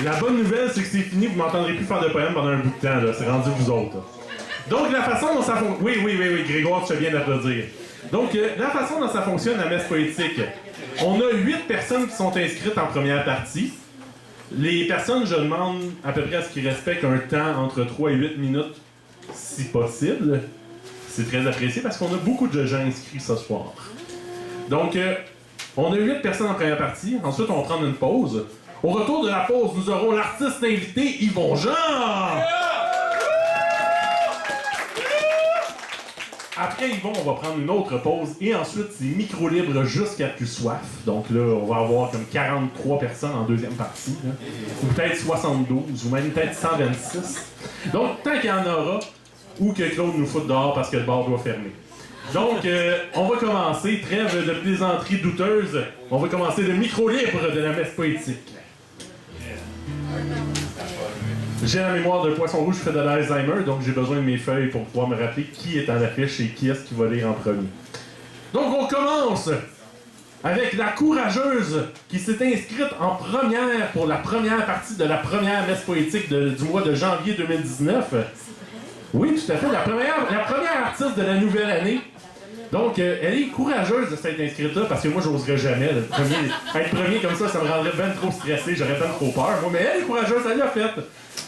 La bonne nouvelle, c'est que c'est fini, vous m'entendrez plus faire de poèmes pendant un bout de temps, là. C'est rendu vous autres. Là. Donc, la façon dont ça fonctionne... Oui, Grégoire, tu fais bien d'applaudir. Donc, la façon dont ça fonctionne, la messe poétique, on a 8 personnes qui sont inscrites en première partie. Les personnes, je demande à peu près à ce qu'ils respectent un temps entre 3 et 8 minutes, si possible. C'est très apprécié parce qu'on a beaucoup de gens inscrits ce soir. Donc, on a 8 personnes en première partie. Ensuite, on va prendre une pause. Au retour de la pause, nous aurons l'artiste invité Yvon Jean! Après Yvon, on va prendre une autre pause et ensuite c'est micro libre jusqu'à plus soif. Donc là, on va avoir comme 43 personnes en deuxième partie. Là. Ou peut-être 72, ou même peut-être 126. Donc tant qu'il y en aura, ou que Claude nous foute dehors parce que le bar doit fermer. Donc, on va commencer, trêve de plaisanterie douteuse, on va commencer le micro libre de la messe poétique. J'ai la mémoire de poisson rouge, je fais de l'Alzheimer, donc j'ai besoin de mes feuilles pour pouvoir me rappeler qui est à l'affiche et qui est-ce qui va lire en premier. Donc on commence avec la courageuse qui s'est inscrite en première pour la première partie de la première messe poétique du mois de janvier 2019. Oui, tout à fait, la première artiste de la nouvelle année. Donc, elle est courageuse de s'être inscrite là, parce que moi, j'oserais jamais. Être premier comme ça me rendrait bien trop stressé, j'aurais bien trop peur. Moi, mais elle est courageuse, elle l'a fait.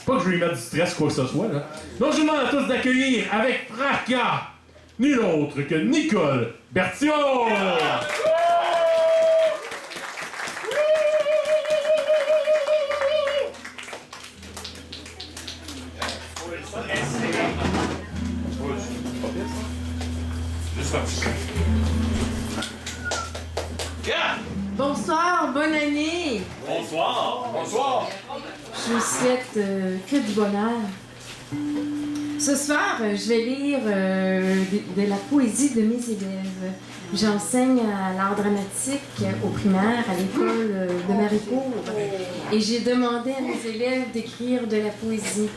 Pas que je lui mette du stress quoi que ce soit, là. Donc, je vous demande à tous d'accueillir avec fracas nul autre que Nicole Berthiaud! Bonsoir, bonne année. Bonsoir. Je vous souhaite que du bonheur. Ce soir, je vais lire de la poésie de mes élèves. J'enseigne à l'art dramatique au primaire, à l'école de Maricourt. Et j'ai demandé à mes élèves d'écrire de la poésie.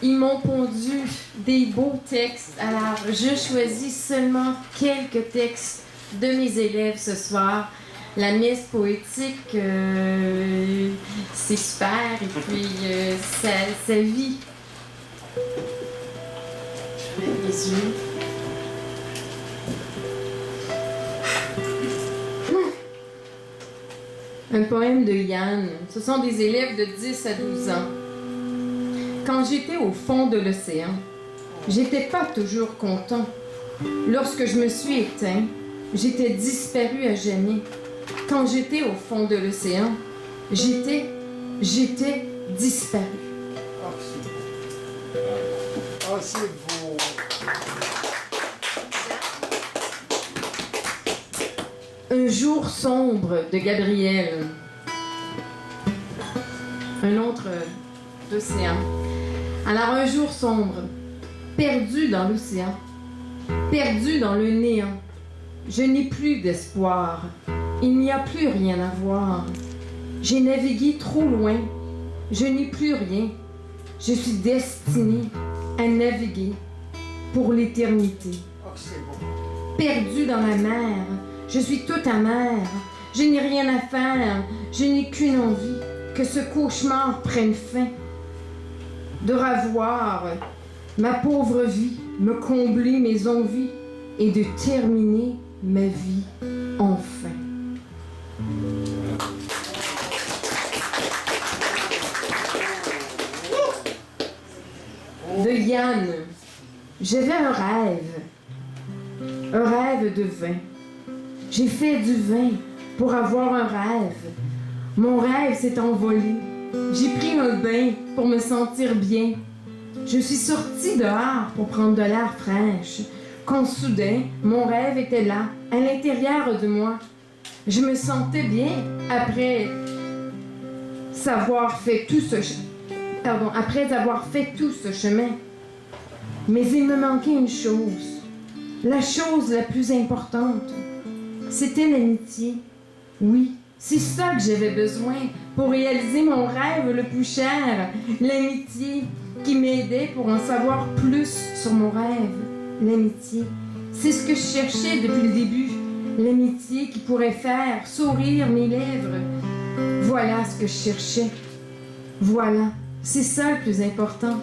Ils m'ont pondu des beaux textes. Alors, je choisis seulement quelques textes de mes élèves ce soir. La messe poétique, c'est super. Et puis, ça vit. Je ferme les yeux. Un poème de Yann. Ce sont des élèves de 10 à 12 ans. Quand j'étais au fond de l'océan, j'étais pas toujours content. Lorsque je me suis éteint, j'étais disparu à jamais. Quand j'étais au fond de l'océan, j'étais disparu. Ah, c'est beau. Un jour sombre de Gabriel. Un autre d'océan. Alors un jour sombre, perdu dans l'océan, perdu dans le néant. Je n'ai plus d'espoir, il n'y a plus rien à voir. J'ai navigué trop loin, je n'ai plus rien. Je suis destinée à naviguer pour l'éternité. Ah, c'est beau. Perdu dans la mer, je suis toute amère. Je n'ai rien à faire, je n'ai qu'une envie, que ce cauchemar prenne fin. De revoir ma pauvre vie, me combler mes envies et de terminer ma vie enfin. De Yann, j'avais un rêve de vin. J'ai fait du vin pour avoir un rêve. Mon rêve s'est envolé. J'ai pris un bain pour me sentir bien. Je suis sortie dehors pour prendre de l'air fraîche. Quand soudain, mon rêve était là, à l'intérieur de moi. Je me sentais bien après avoir fait tout ce chemin. Mais il me manquait une chose. La chose la plus importante. C'était l'amitié. Oui, c'est ça que j'avais besoin pour réaliser mon rêve le plus cher. L'amitié qui m'aidait pour en savoir plus sur mon rêve. L'amitié. C'est ce que je cherchais depuis le début. L'amitié qui pourrait faire sourire mes lèvres. Voilà ce que je cherchais. Voilà, c'est ça le plus important.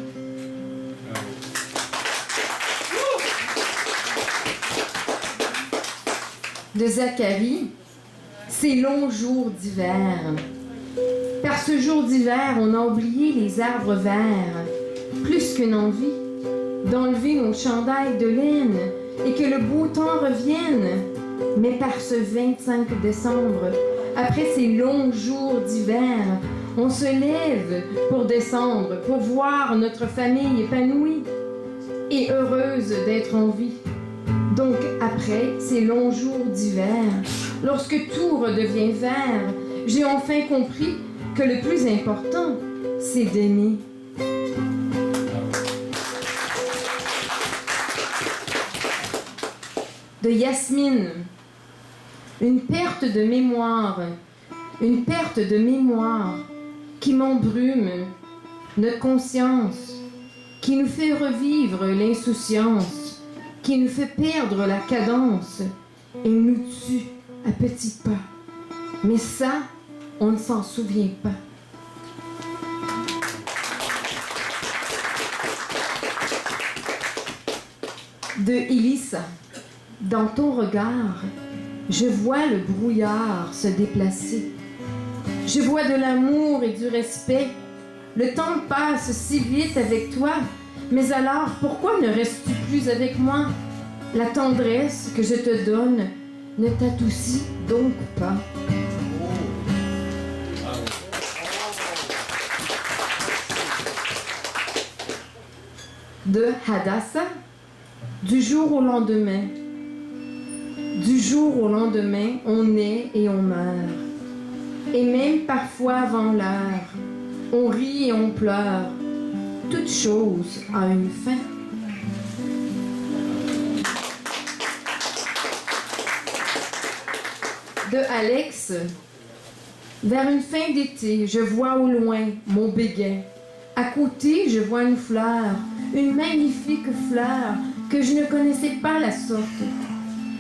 De Zacharie, ces longs jours d'hiver. Par ce jour d'hiver, on a oublié les arbres verts, plus qu'une envie d'enlever nos chandails de laine et que le beau temps revienne. Mais par ce 25 décembre, après ces longs jours d'hiver, on se lève pour descendre, pour voir notre famille épanouie et heureuse d'être en vie. Donc après ces longs jours d'hiver, lorsque tout redevient vert, j'ai enfin compris que le plus important, c'est d'aimer. De Yasmine, une perte de mémoire qui m'embrume notre conscience, qui nous fait revivre l'insouciance, qui nous fait perdre la cadence et nous tue à petits pas. Mais ça, on ne s'en souvient pas. De Elissa, dans ton regard, je vois le brouillard se déplacer. Je vois de l'amour et du respect. Le temps passe si vite avec toi, mais alors pourquoi ne restes-tu plus avec moi? La tendresse que je te donne ne t'adoucit donc pas. De Hadassah, du jour au lendemain. Du jour au lendemain, on naît et on meurt. Et même parfois avant l'heure, on rit et on pleure. Toute chose a une fin. De Alex, vers une fin d'été, je vois au loin mon béguin. À côté, je vois une fleur, une magnifique fleur que je ne connaissais pas la sorte.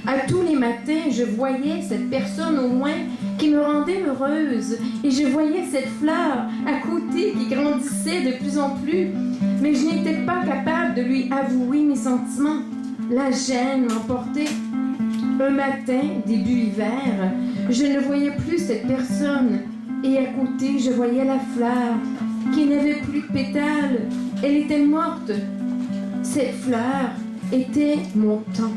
À tous les matins, je voyais cette personne au loin qui me rendait heureuse et je voyais cette fleur à côté qui grandissait de plus en plus, mais je n'étais pas capable de lui avouer mes sentiments. La gêne m'emportait. Un matin, début hiver, je ne voyais plus cette personne et à côté, je voyais la fleur qui n'avait plus de pétales. Elle était morte. Cette fleur était mon temps.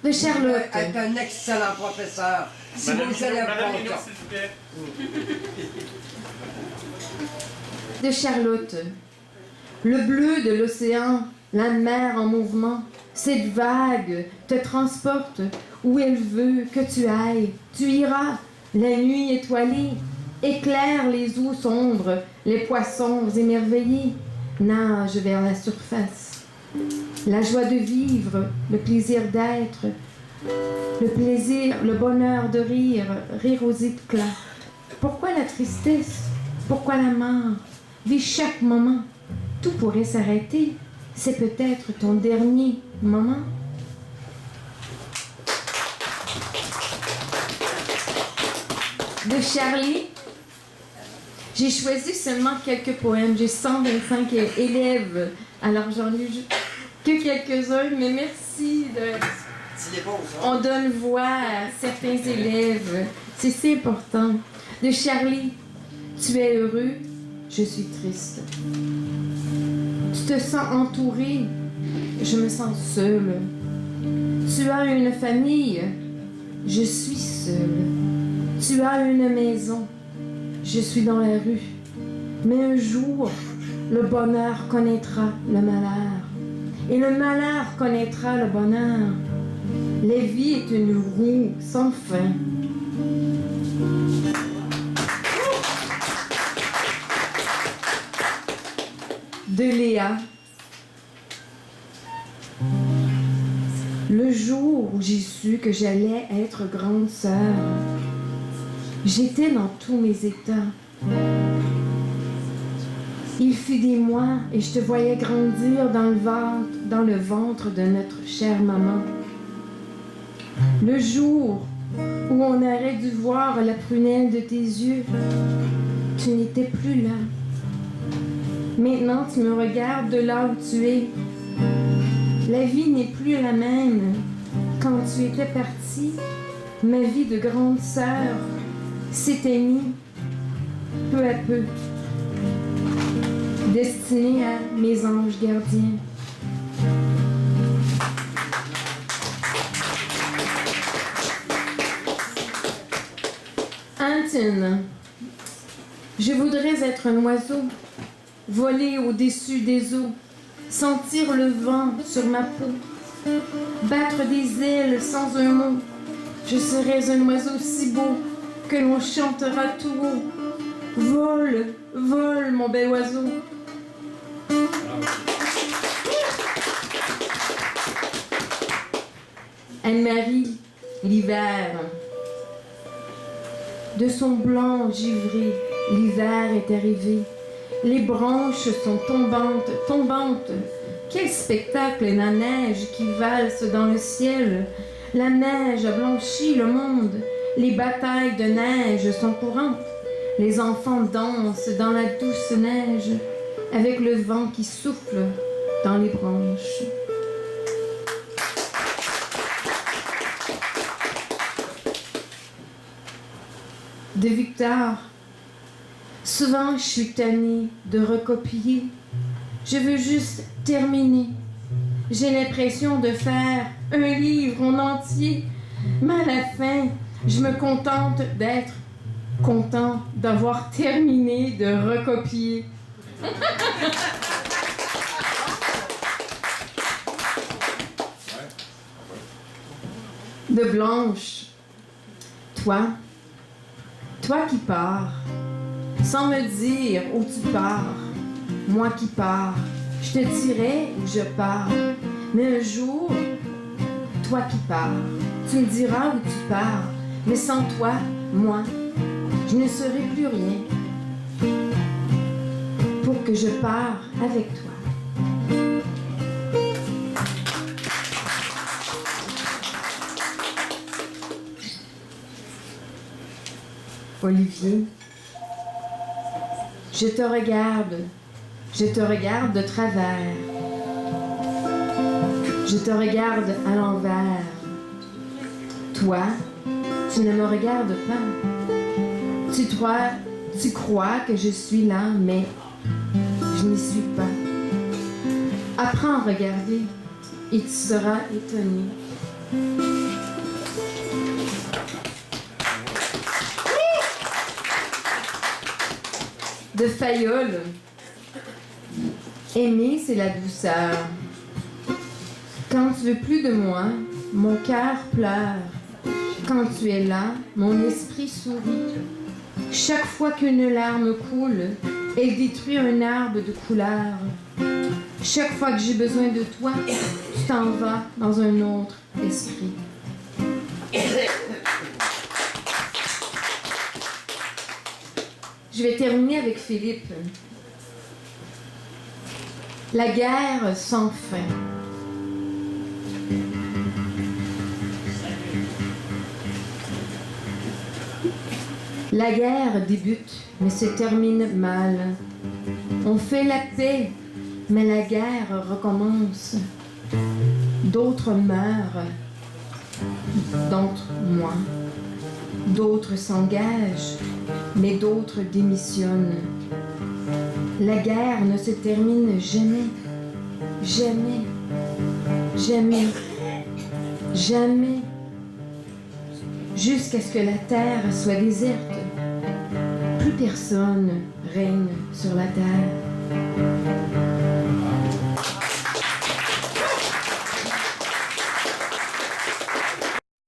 De Charlotte. Est un excellent professeur. Si Madame vous allez Madame bon Mignot, temps. s'il vous plaît. De Charlotte. Le bleu de l'océan, la mer en mouvement, cette vague te transporte où elle veut que tu ailles. Tu iras, la nuit étoilée, éclaire les eaux sombres, les poissons émerveillés nagent vers la surface. La joie de vivre, le plaisir d'être, le plaisir, le bonheur de rire, rire aux éclats. Pourquoi la tristesse? Pourquoi la mort? Vis chaque moment. Tout pourrait s'arrêter. C'est peut-être ton dernier moment. De Charlie, j'ai choisi seulement quelques poèmes. J'ai 125 élèves. Alors j'en ai que quelques-uns, mais merci de... On donne voix à certains élèves. C'est si important. De Charlie, tu es heureux, je suis triste. Tu te sens entouré, je me sens seule. Tu as une famille, je suis seule. Tu as une maison, je suis dans la rue. Mais un jour, le bonheur connaîtra le malheur. Et le malheur connaîtra le bonheur. La vie est une roue sans fin. De Léa. Le jour où j'ai su que j'allais être grande sœur, j'étais dans tous mes états. Il fut des mois et je te voyais grandir dans le ventre de notre chère maman. Le jour où on aurait dû voir la prunelle de tes yeux, tu n'étais plus là. Maintenant, tu me regardes de là où tu es. La vie n'est plus la même. Quand tu étais partie, ma vie de grande sœur s'éteignit peu à peu, destinée à mes anges gardiens. Anton, je voudrais être un oiseau, voler au-dessus des eaux, sentir le vent sur ma peau, battre des ailes sans un mot. Je serais un oiseau si beau que l'on chantera tout haut. Vole, vole, mon bel oiseau. Anne-Marie, l'hiver. De son blanc givré, l'hiver est arrivé. Les branches sont tombantes, tombantes. Quel spectacle, la neige qui valse dans le ciel. La neige a blanchi le monde. Les batailles de neige sont courantes. Les enfants dansent dans la douce neige avec le vent qui souffle dans les branches. De Victor. Souvent, je suis tannée de recopier. Je veux juste terminer. J'ai l'impression de faire un livre en entier. Mais à la fin, je me contente d'être content d'avoir terminé de recopier. De Blanche. Toi qui pars, sans me dire où tu pars, moi qui pars, je te dirai où je pars. Mais un jour, toi qui pars, tu me diras où tu pars. Mais sans toi, moi, je ne serai plus rien. Pour que je pars avec toi. Olivier, je te regarde de travers, je te regarde à l'envers. Toi, tu ne me regardes pas. Tu crois que je suis là, mais je n'y suis pas. Apprends à regarder et tu seras étonné. De Fayolle. Aimer, c'est la douceur. Quand tu veux plus de moi, mon cœur pleure. Quand tu es là, mon esprit sourit. Chaque fois qu'une larme coule, elle détruit un arbre de couleur. Chaque fois que j'ai besoin de toi, tu t'en vas dans un autre esprit. Je vais terminer avec Philippe. La guerre sans fin. La guerre débute, mais se termine mal. On fait la paix, mais la guerre recommence. D'autres meurent, d'autres moi. D'autres s'engagent, mais d'autres démissionnent. La guerre ne se termine jamais, jamais, jamais, jamais, jusqu'à ce que la terre soit déserte. Plus personne règne sur la terre.